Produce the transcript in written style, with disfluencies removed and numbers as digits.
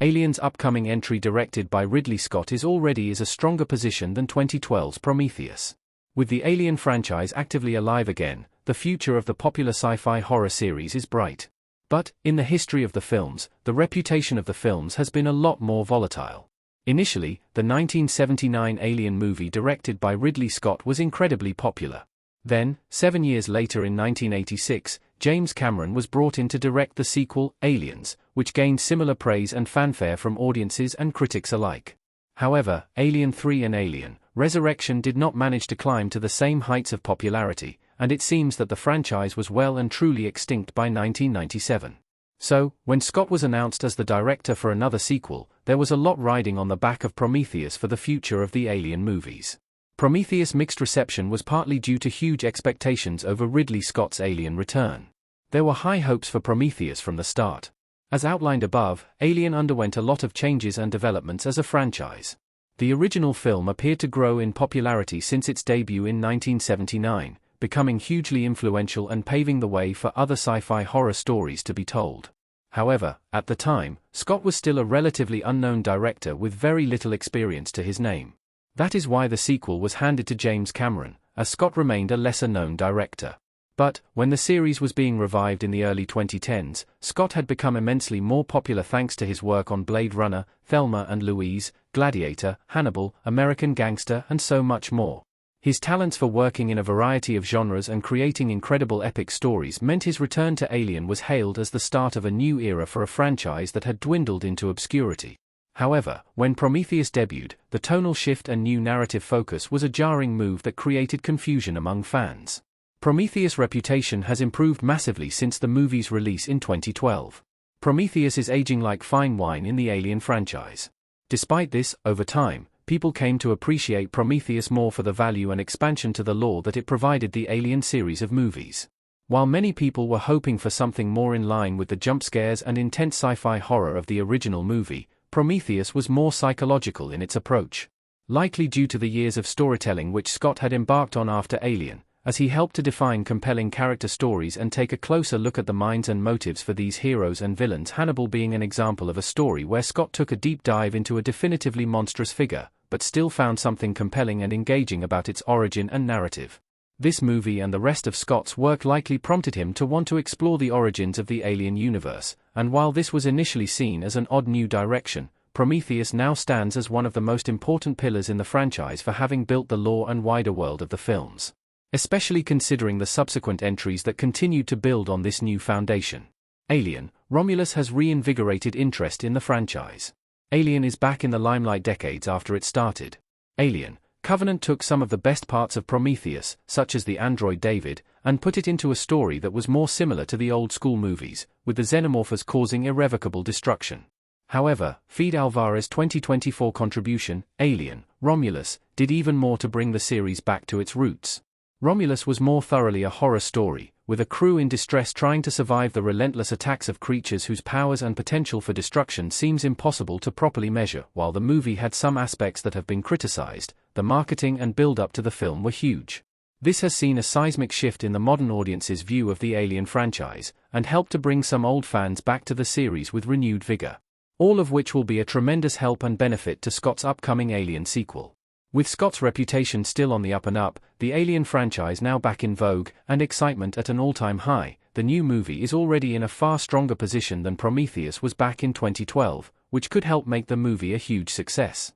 Alien's upcoming entry directed by Ridley Scott is already a stronger position than 2012's Prometheus. With the Alien franchise actively alive again, the future of the popular sci-fi horror series is bright. But, in the history of the films, the reputation of the films has been a lot more volatile. Initially, the 1979 Alien movie directed by Ridley Scott was incredibly popular. Then, 7 years later in 1986, James Cameron was brought in to direct the sequel, Aliens, which gained similar praise and fanfare from audiences and critics alike. However, Alien 3 and Alien: Resurrection did not manage to climb to the same heights of popularity, and it seems that the franchise was well and truly extinct by 1997. So, when Scott was announced as the director for another sequel, there was a lot riding on the back of Prometheus for the future of the Alien movies. Prometheus' mixed reception was partly due to huge expectations over Ridley Scott's Alien return. There were high hopes for Prometheus from the start. As outlined above, Alien underwent a lot of changes and developments as a franchise. The original film appeared to grow in popularity since its debut in 1979, becoming hugely influential and paving the way for other sci-fi horror stories to be told. However, at the time, Scott was still a relatively unknown director with very little experience to his name. That is why the sequel was handed to James Cameron, as Scott remained a lesser-known director. But, when the series was being revived in the early 2010s, Scott had become immensely more popular thanks to his work on Blade Runner, Thelma and Louise, Gladiator, Hannibal, American Gangster, and so much more. His talents for working in a variety of genres and creating incredible epic stories meant his return to Alien was hailed as the start of a new era for a franchise that had dwindled into obscurity. However, when Prometheus debuted, the tonal shift and new narrative focus was a jarring move that created confusion among fans. Prometheus' reputation has improved massively since the movie's release in 2012. Prometheus is aging like fine wine in the Alien franchise. Despite this, over time, people came to appreciate Prometheus more for the value and expansion to the lore that it provided the Alien series of movies. While many people were hoping for something more in line with the jump scares and intense sci-fi horror of the original movie, Prometheus was more psychological in its approach. Likely due to the years of storytelling which Scott had embarked on after Alien, as he helped to define compelling character stories and take a closer look at the minds and motives for these heroes and villains, Hannibal being an example of a story where Scott took a deep dive into a definitively monstrous figure, but still found something compelling and engaging about its origin and narrative. This movie and the rest of Scott's work likely prompted him to want to explore the origins of the Alien universe, and while this was initially seen as an odd new direction, Prometheus now stands as one of the most important pillars in the franchise for having built the lore and wider world of the films. Especially considering the subsequent entries that continued to build on this new foundation. Alien: Romulus has reinvigorated interest in the franchise. Alien is back in the limelight decades after it started. Alien: Covenant took some of the best parts of Prometheus, such as the android David, and put it into a story that was more similar to the old-school movies, with the xenomorphs causing irrevocable destruction. However, Fede Alvarez's 2024 contribution, Alien: Romulus, did even more to bring the series back to its roots. Romulus was more thoroughly a horror story, with a crew in distress trying to survive the relentless attacks of creatures whose powers and potential for destruction seems impossible to properly measure. While the movie had some aspects that have been criticized, the marketing and build-up to the film were huge. This has seen a seismic shift in the modern audience's view of the Alien franchise, and helped to bring some old fans back to the series with renewed vigor. All of which will be a tremendous help and benefit to Scott's upcoming Alien sequel. With Scott's reputation still on the up and up, the Alien franchise now back in vogue, and excitement at an all-time high, the new movie is already in a far stronger position than Prometheus was back in 2012, which could help make the movie a huge success.